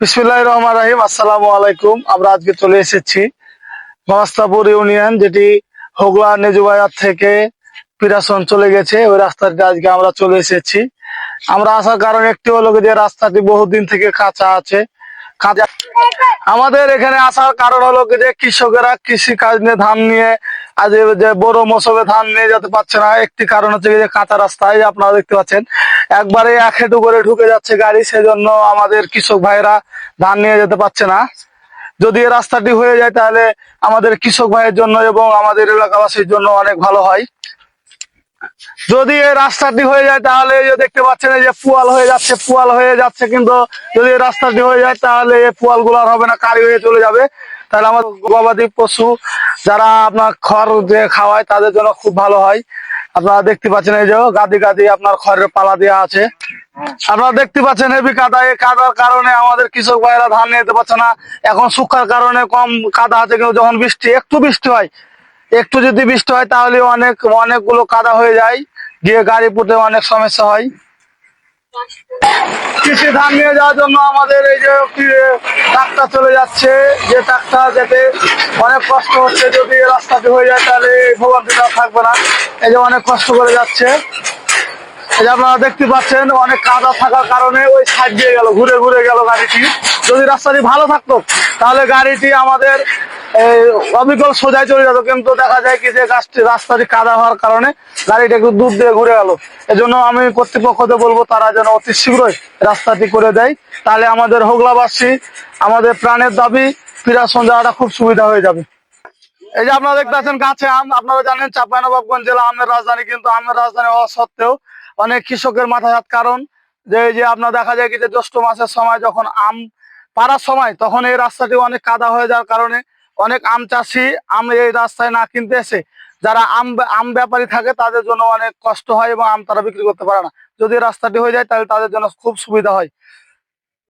বিসমিল্লাহির রহমানির রহিম। আসসালামু আলাইকুম। আমরা আজকে চলে এসেছি মহাস্তাপুর ইউনিয়ন, যেটি হোগলা নেজুবাজার থেকে পিরাসন চলে গেছে, ওই রাস্তাটি আজকে আমরা চলে এসেছি। আমরা আসার কারণ একটি হলো যে রাস্তাটি বহুদিন থেকে কাঁচা আছে। কাঁচা আমাদের এখানে আসার কারণ হলো যে কৃষকেরা কৃষি কাজ নিয়ে, ধান নিয়ে, আজ যে বড় মৌসুমে ধান নিয়ে যেতে পারছে না। একটি কারণ হচ্ছে যে কাঁচা রাস্তায় আপনারা দেখতে পাচ্ছেন একবারে এক হেঁটু করে ঢুকে যাচ্ছে গাড়ি, সেজন্য আমাদের কৃষক ভাইরা ধান নিয়ে যেতে পারছে না। যদি এই রাস্তাটি হয়ে যায় তাহলে আমাদের কৃষক ভাইয়ের জন্য এবং আমাদের এলাকাবাসীর জন্য অনেক ভালো হয়। যদি এই রাস্তাটি হয়ে যায় তাহলে এই যে দেখতে পাচ্ছেন এই যে পুয়াল হয়ে যাচ্ছে, কিন্তু যদি এই রাস্তাটি হয়ে যায় তাহলে এই পুয়াল গুলো আর হবে না, কারি হয়ে চলে যাবে। তাহলে আমার গবাদি পশু যারা আপনার খড় দিয়ে খাওয়ায় তাদের জন্য খুব ভালো হয়। আপনারা দেখতে পাচ্ছেন এই যে গাদি গাদি আপনার খড়ের পালা দেওয়া আছে। আপনারা দেখতে পাচ্ছেন হেভি কাদা, এই কাদার কারণে আমাদের কৃষক ভাইরা ধান নিতে পারছে না। এখন শুকার কারণে কম কাদা আছে, কিন্তু যখন একটু বৃষ্টি হয়, একটু যদি বৃষ্টি হয় তাহলে অনেকগুলো কাদা হয়ে যায়, গিয়ে গাড়ি পুঁতে অনেক সমস্যা হয়। কৃষি ধান নিয়ে যাওয়ার জন্য আমাদের এই যে ট্রাক্টর চলে যাচ্ছে, যে ট্রাক্টর যেতে অনেক কষ্ট হচ্ছে। যদি এই রাস্তাটি হয়ে যায় তাহলে এই ভোগান্তিটা থাকবে না। এই যে অনেক কষ্ট করে যাচ্ছে, এই যে আপনারা দেখতে পাচ্ছেন অনেক কাদা থাকার কারণে ওই সাইড দিয়ে গেল, ঘুরে ঘুরে গেল গাড়িটি। যদি রাস্তাটি ভালো থাকতো তাহলে গাড়িটি আমাদের অবিকল সোজায় চলে যেত, কিন্তু দেখা যায় কি যে রাস্তাটি কাদা হওয়ার কারণে গাড়িটা একটু দূর দিয়ে ঘুরে গেল। এজন্য আমি কর্তৃপক্ষকে বলবো তারা যেন অতি শীঘ্রই রাস্তাটি করে দেয়, তাহলে আমাদের হোগলাবাসী, আমাদের প্রাণের দাবি পিরাসন যাওয়াটা খুব সুবিধা হয়ে যাবে। এই যে আপনারা দেখতে পাচ্ছেন গাছে আম। আপনারা জানেন চাঁপাইনবাবগঞ্জ জেলা আমের রাজধানী, কিন্তু আমের রাজধানী হওয়া সত্ত্বেও অনেক কৃষকের মাথায় হাত। কারণ যে এই যে আপনার দেখা যায় কি যে জ্যৈষ্ঠ মাসের সময় যখন আম পাড়ার সময়, তখন এই রাস্তাটি অনেক কাদা হয়ে যাওয়ার কারণে অনেক আম চাষি আম এই রাস্তায় না কিনতে এসে যারা আম ব্যাপারী থাকে তাদের জন্য অনেক কষ্ট হয় এবং আম তারা বিক্রি করতে পারে না। যদি রাস্তাটি হয়ে যায় তাহলে তাদের জন্য খুব সুবিধা হয়।